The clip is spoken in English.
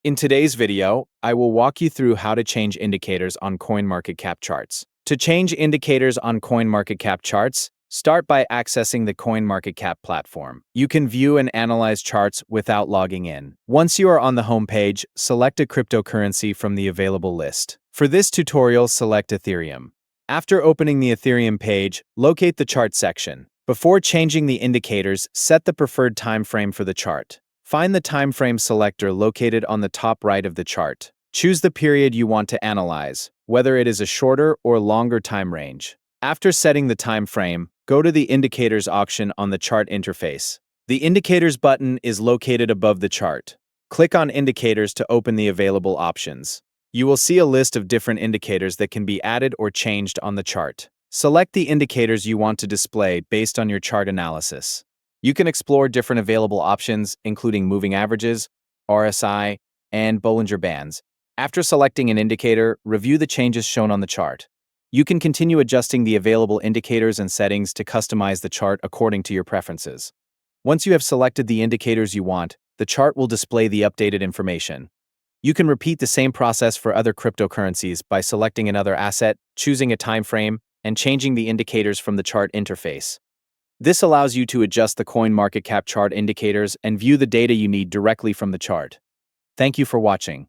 In today's video, I will walk you through how to change indicators on CoinMarketCap charts. To change indicators on CoinMarketCap charts, start by accessing the CoinMarketCap platform. You can view and analyze charts without logging in. Once you are on the home page, select a cryptocurrency from the available list. For this tutorial, select Ethereum. After opening the Ethereum page, locate the chart section. Before changing the indicators, set the preferred time frame for the chart. Find the time frame selector located on the top right of the chart. Choose the period you want to analyze, whether it is a shorter or longer time range. After setting the time frame, go to the Indicators option on the chart interface. The Indicators button is located above the chart. Click on Indicators to open the available options. You will see a list of different indicators that can be added or changed on the chart. Select the indicators you want to display based on your chart analysis. You can explore different available options, including moving averages, RSI, and Bollinger Bands. After selecting an indicator, review the changes shown on the chart. You can continue adjusting the available indicators and settings to customize the chart according to your preferences. Once you have selected the indicators you want, the chart will display the updated information. You can repeat the same process for other cryptocurrencies by selecting another asset, choosing a time frame, and changing the indicators from the chart interface. This allows you to adjust the CoinMarketCap chart indicators and view the data you need directly from the chart. Thank you for watching.